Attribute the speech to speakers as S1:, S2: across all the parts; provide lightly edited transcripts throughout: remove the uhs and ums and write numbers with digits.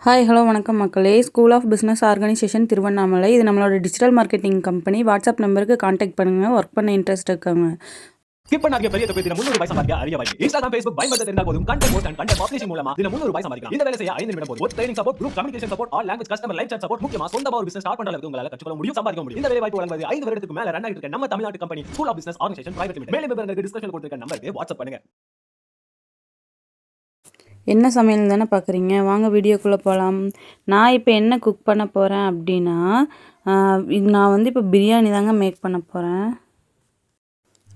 S1: Hi hello வணக்கம் மக்களே. School of business organisation Tiruvannamalai. இது நம்மளோட டிஜிட்டல் மார்க்கெட்டிங் கம்பெனி. வாட்ஸ்அப் நம்பருக்கு காண்டாக்ட் பண்ணுங்கள். ஒர்க் பண்ண இன்ட்ரெஸ்ட் இருக்காங்க.
S2: ஸ்கிப் பண்ணாதீங்க. பெரிய தொகை தினம் 300 ரூபாய் சம்பாதிக்க அரிய வாய்ப்பு. Instagram, Facebook பயன்படுத்த தெரிந்தால் போதும். Content post and content population மூலமா தினம் 300 ரூபாய் சம்பாதிக்கலாம். இந்த வேலை செய்ய 5 நிமிடம் போதும். Training support, group communication support, all language customer live chat support, முக்கியமா சொந்தமா ஒரு பிசினஸ் ஸ்டார்ட் பண்ற அளவுக்கு உங்களால கற்றுக்கொள்ள முடியும், சம்பாதிக்க முடியும். இந்த வேலை வாய்ப்பு வழங்குவது 5 வருடத்துக்கு மேல ரன் ஆகிட்டு இருக்க நம்ம தமிழ்நாட்டு company school of business organisation private limited. மேலும் விவரங்களுக்கு டிஸ்கிரிப்ஷன்ல கொடுத்திருக்க நம்பருக்கு வாட்ஸ்அப் பண்ணுங்க.
S1: என்ன சமையல் தானே பார்க்குறீங்க? வாங்க வீடியோக்குள்ளே போகலாம். நான் இப்போ என்ன குக் பண்ண போகிறேன் அப்படின்னா, நான் வந்து இப்போ பிரியாணி தாங்க மேக் பண்ண போகிறேன்.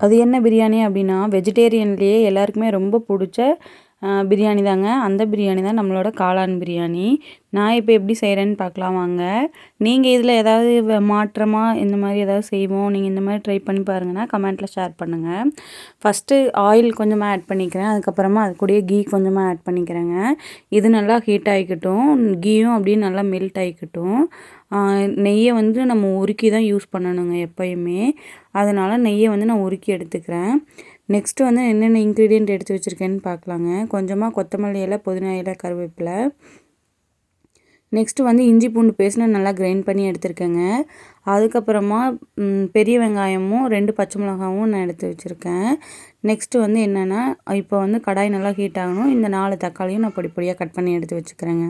S1: அது என்ன பிரியாணி அப்படின்னா, வெஜிடேரியன்லேயே எல்லாருக்குமே ரொம்ப பிடிச்ச பிரியாணி தாங்க. அந்த பிரியாணி தான் நம்மளோட காளான் பிரியாணி. நான் இப்போ எப்படி செய்கிறேன்னு பார்க்கலாம் வாங்க. நீங்கள் இதில் ஏதாவது மாற்றமாக இந்த மாதிரி ஏதாவது செய்வோம், நீங்கள் இந்த மாதிரி ட்ரை பண்ணி பாருங்கன்னா கமெண்ட்டில் ஷேர் பண்ணுங்கள். ஃபஸ்ட்டு ஆயில் கொஞ்சமாக ஆட் பண்ணிக்கிறேன். அதுக்கப்புறமா அது கூடயே கீ கொஞ்சமாக ஆட் பண்ணிக்கிறேங்க. இது நல்லா ஹீட் ஆகிக்கட்டும். கீயும் அப்படியே நல்லா மெல்ட் ஆகிக்கட்டும். நெய்யை வந்து நம்ம உருக்கி தான் யூஸ் பண்ணணுங்க எப்போயுமே. அதனால் நெய்யை வந்து நான் உருக்கி எடுத்துக்கிறேன். நெக்ஸ்ட்டு வந்து என்னென்ன இன்க்ரீடியண்ட் எடுத்து வச்சுருக்கேன்னு பார்க்கலாங்க. கொஞ்சமாக கொத்தமல்லி இலை, புதினா இலை, கருவேப்பிலை. நெக்ஸ்ட்டு வந்து இஞ்சி பூண்டு பேஸ்ட் நான் நல்லா கிரைண்ட் பண்ணி எடுத்துருக்கேங்க. அதுக்கப்புறமா பெரிய வெங்காயமும் 2 பச்சை மிளகாவும் நான் எடுத்து வச்சுருக்கேன். நெக்ஸ்ட்டு வந்து என்னென்னா, இப்போ வந்து கடாய் நல்லா ஹீட் ஆகணும். இந்த 4 தக்காளியும் நான் பொடி பொடியாக கட் பண்ணி எடுத்து வச்சுக்கிறேங்க.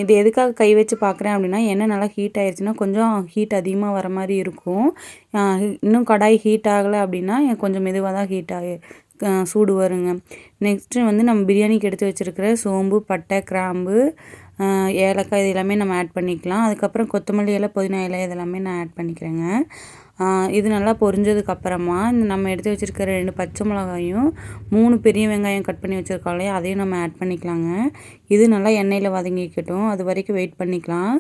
S1: இது எதுக்காக கை வச்சு பார்க்குறேன் அப்படின்னா, எண்ணெய் நல்லா ஹீட் ஆயிடுச்சுன்னா கொஞ்சம் ஹீட் அதிகமாக வர மாதிரி இருக்கும். இன்னும் கடாய் ஹீட் ஆகலை அப்படின்னா கொஞ்சம் மெதுவாக தான் ஹீட் ஆகி சூடு வருங்க. நெக்ஸ்ட்டு வந்து நம்ம பிரியாணிக்கு எடுத்து வச்சுருக்கிற சோம்பு, பட்டை, கிராம்பு, ஏலக்காய் இது எல்லாமே நம்ம ஆட் பண்ணிக்கலாம். அதுக்கப்புறம் கொத்தமல்லி இலை, புதினா இலை இதெல்லாமே நான் ஆட் பண்ணிக்கிறேங்க. இது நல்லா பொரிஞ்சதுக்கப்புறமா இந்த நம்ம எடுத்து வச்சுருக்கிற 2 பச்சை மிளகாயும் 3 பெரிய வெங்காயம் கட் பண்ணி வச்சுருக்கோம் இல்லையா, அதையும் நம்ம ஆட் பண்ணிக்கலாங்க. இது நல்லா எண்ணெயில் வதங்கிக்கட்டும். அது வரைக்கும் வெயிட் பண்ணிக்கலாம்.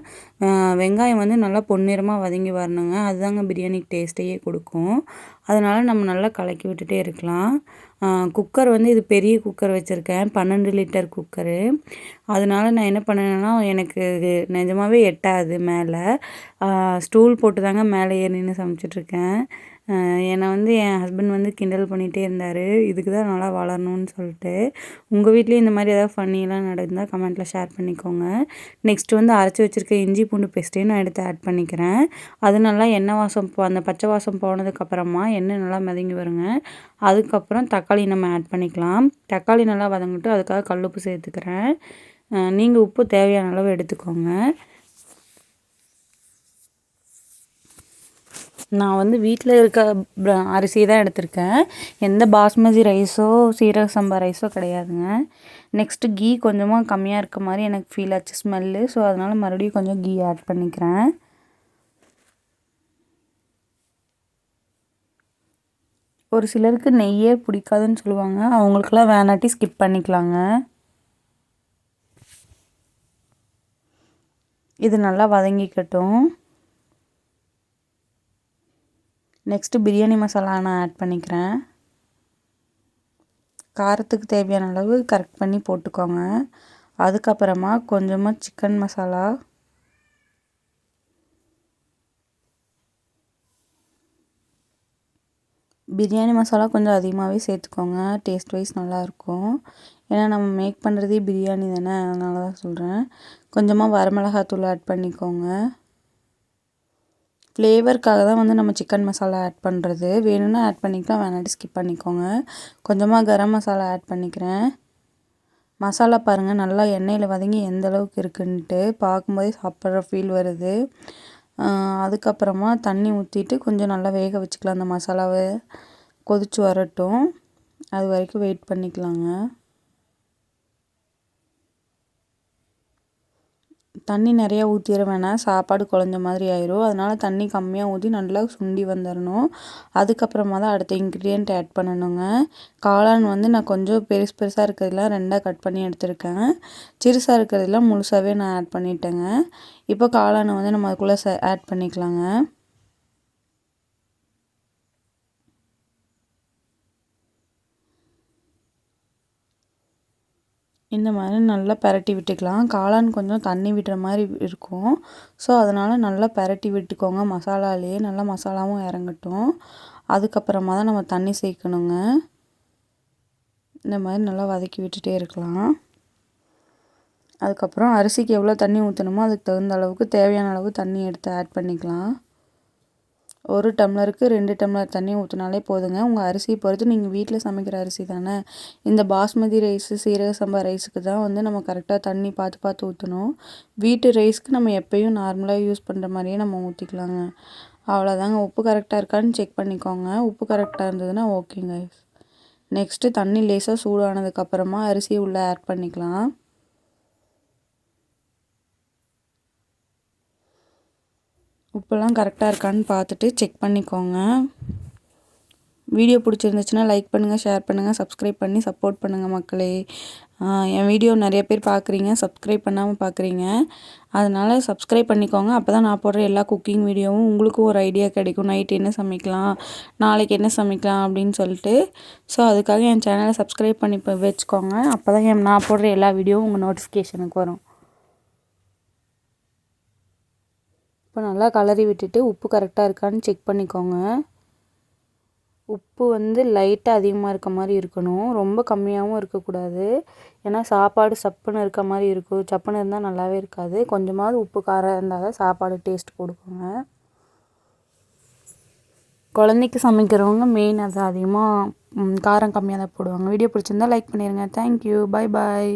S1: வெங்காயம் வந்து நல்லா பொன்னிறமாக வதங்கி வரணுங்க. அதுதாங்க பிரியாணிக்கு டேஸ்ட்டையே கொடுக்கும். அதனால் நம்ம நல்லா கலக்கி விட்டுட்டே இருக்கலாம். குக்கர் வந்து இது பெரிய குக்கர் வச்சுருக்கேன், 12 லிட்டர் குக்கரு. அதனால் நான் என்ன பண்ணேன்னா, எனக்கு நிஜமாவே எட்டாது மேலே. ஸ்டூல் போட்டு தாங்க மேலே ஏறி நின்று சமைச்சிட்ருக்கேன். என்னை வந்து என் ஹஸ்பண்ட் வந்து கிண்டல் பண்ணிகிட்டே இருந்தார், இதுக்கு தான் நல்லா வளரணும்னு சொல்லிட்டு. உங்கள் வீட்லேயும் இந்த மாதிரி ஏதாவது ஃபன்னியெல்லாம் நடந்தால் கமெண்ட்டில் ஷேர் பண்ணிக்கோங்க. நெக்ஸ்ட்டு வந்து அரைச்சி வச்சுருக்க இஞ்சி பூண்டு பேஸ்ட்டையும் நான் எடுத்து ஆட் பண்ணிக்கிறேன். அது நல்லா எண்ணெய் வாசம் அந்த பச்சை வாசம் போனதுக்கப்புறமா எண்ணெய் நல்லா மிதங்கி வருங்க. அதுக்கப்புறம் தக்காளி நம்ம ஆட் பண்ணிக்கலாம். தக்காளி நல்லா வதங்கட்டும். அதுக்காக கல் உப்பு சேர்த்துக்கிறேன். நீங்கள் உப்பு தேவையான அளவு எடுத்துக்கோங்க. நான் வந்து வீட்டில் இருக்க அரிசி தான் எடுத்திருக்கேன். எந்த பாஸ்மதி ரைஸோ சீரக சம்பா ரைஸோ கிடையாதுங்க. நெக்ஸ்ட்டு கீ கொஞ்சமாக கம்மியாக இருக்க மாதிரி எனக்கு ஃபீல் ஆச்சு ஸ்மெல்லு. ஸோ அதனால் மறுபடியும் கொஞ்சம் கீ ஆட் பண்ணிக்கிறேன். ஒரு சிலருக்கு நெய்யே பிடிக்காதுன்னு சொல்லுவாங்க. அவங்களுக்கெல்லாம் வேணாட்டி ஸ்கிப் பண்ணிக்கலாங்க. இது நல்லா வதங்கிக்கட்டும். நெக்ஸ்ட்டு பிரியாணி மசாலா நான் ஆட் பண்ணிக்கிறேன். காரத்துக்கு தேவையான அளவு கரெக்ட் பண்ணி போட்டுக்கோங்க. அதுக்கப்புறமா கொஞ்சமாக சிக்கன் மசாலா, பிரியாணி மசாலா கொஞ்சம் அதிகமாகவே சேர்த்துக்கோங்க. டேஸ்ட் வைஸ் நல்லாயிருக்கும். ஏன்னா நம்ம மேக் பண்ணுறதே பிரியாணி தானே, அதனால தான் சொல்கிறேன். கொஞ்சமாக வரமிளகாத்தூள் ஆட் பண்ணிக்கோங்க. ஃப்ளேவருக்காக தான் வந்து நம்ம சிக்கன் மசாலா ஆட் பண்ணுறது. வேணும்னா ஆட் பண்ணிக்கலாம், வேணாட்டி ஸ்கிப் பண்ணிக்கோங்க. கொஞ்சமாக கரம் மசாலா ஆட் பண்ணிக்கிறேன். மசாலா பாருங்கள் நல்லா எண்ணெயில் வதங்கி எந்த அளவுக்கு இருக்குன்ட்டு பார்க்கும்போதே சாப்பிட்ற ஃபீல் வருது. அதுக்கப்புறமா தண்ணி ஊற்றிட்டு கொஞ்சம் நல்லா வேக வச்சுக்கலாம். அந்த மசாலாவை கொதித்து வரட்டும், அது வரைக்கும் வெயிட் பண்ணிக்கலாங்க. தண்ணி நிறையா ஊற்றிட வேணாம், சாப்பாடு குழஞ்ச மாதிரி ஆயிரும். அதனால் தண்ணி கம்மியாக ஊற்றி நல்லா சுண்டி வந்துடணும். அதுக்கப்புறமா தான் அடுத்த இன்க்ரீடியண்ட் ஆட் பண்ணணுங்க. காளான் வந்து நான் கொஞ்சம் பெருசாக இருக்கிறதெல்லாம் 2ஆக கட் பண்ணி எடுத்துருக்கேன். சிறுசாக இருக்கிறதெல்லாம் முழுசாகவே நான் ஆட் பண்ணிட்டேங்க. இப்போ காளானை வந்து நம்ம அதுக்குள்ளே ஆட் பண்ணிக்கலாங்க. இந்த மாதிரி நல்லா பெரட்டி விட்டுக்கலாம். காளான் கொஞ்சம் தண்ணி விடுற மாதிரி இருக்கும். ஸோ அதனால் நல்லா பெரட்டி விட்டுக்கோங்க. மசாலாலேயே நல்லா மசாலாவும் இறங்கட்டும். அதுக்கப்புறமா தான் நம்ம தண்ணி சேர்க்கணுங்க. இந்த மாதிரி நல்லா வதக்கி விட்டுட்டே இருக்கலாம். அதுக்கப்புறம் அரிசிக்கு எவ்வளோ தண்ணி ஊற்றணுமோ அதுக்கு தகுந்த அளவுக்கு தேவையான அளவு தண்ணி எடுத்து ஆட் பண்ணிக்கலாம். 1 டம்ளருக்கு 2 டம்ளர் தண்ணி ஊற்றினாலே போதுங்க. உங்கள் அரிசியை பொறுத்து நீங்கள் வீட்டில் சமைக்கிற அரிசி தானே. இந்த பாஸ்மதி ரைஸு சீரக சம்பா ரைஸுக்கு தான் வந்து நம்ம கரெக்டாக தண்ணி பார்த்து பார்த்து ஊற்றணும். வீட்டு ரைஸ்க்கு நம்ம எப்பயும் நார்மலாக யூஸ் பண்ணுற மாதிரியே நம்ம ஊற்றிக்கலாங்க. அவ்வளோதாங்க. உப்பு கரெக்டாக இருக்கான்னு செக் பண்ணிக்கோங்க. உப்பு கரெக்டாக இருந்ததுன்னா ஓகேங்க. நெக்ஸ்ட்டு தண்ணி லேசாக சூடானதுக்கப்புறமா அரிசியை உள்ளே ஆட் பண்ணிக்கலாம். உப்பெல்லாம் கரெக்டாக இருக்கான்னு பார்த்துட்டு செக் பண்ணிக்கோங்க. வீடியோ பிடிச்சிருந்துச்சுன்னா லைக் பண்ணுங்கள், ஷேர் பண்ணுங்கள், சப்ஸ்கிரைப் பண்ணி சப்போர்ட் பண்ணுங்கள் மக்களே. என் வீடியோ நிறைய பேர் பார்க்குறீங்க, சப்ஸ்கிரைப் பண்ணாமல் பார்க்குறீங்க. அதனால் சப்ஸ்கிரைப் பண்ணிக்கோங்க. அப்போ தான் நான் போடுற எல்லா குக்கிங் வீடியோவும் உங்களுக்கும் ஒரு ஐடியா கிடைக்கும். நைட் என்ன சமைக்கலாம், நாளைக்கு என்ன சமைக்கலாம் அப்படின்னு சொல்லிட்டு. ஸோ அதுக்காக என் சேனலை சப்ஸ்கிரைப் பண்ணி வச்சுக்கோங்க. அப்போ தான் நான் போடுற எல்லா வீடியோவும் உங்கள் நோட்டிஃபிகேஷனுக்கு வரும். இப்போ நல்லா கலரி விட்டுட்டு உப்பு கரெக்டாக இருக்கான்னு செக் பண்ணிக்கோங்க. உப்பு வந்து லைட்டாக அதிகமாக இருக்க மாதிரி இருக்கணும், ரொம்ப கம்மியாகவும் இருக்கக்கூடாது. ஏன்னா சாப்பாடு சப்புன்னு இருக்க மாதிரி இருக்கும். சப்புன்னு இருந்தால் நல்லாவே இருக்காது. கொஞ்சமாவது உப்பு காரம் இருந்தால் தான் சாப்பாடு டேஸ்ட் கொடுக்குங்க. குழந்தைக்கு சமைக்கிறவங்க மெயின் அது அதிகமாக காரம் கம்மியாக தான் போடுவாங்க. வீடியோ பிடிச்சிருந்தா லைக் பண்ணிடுங்க. தேங்க்யூ. பாய் பாய்.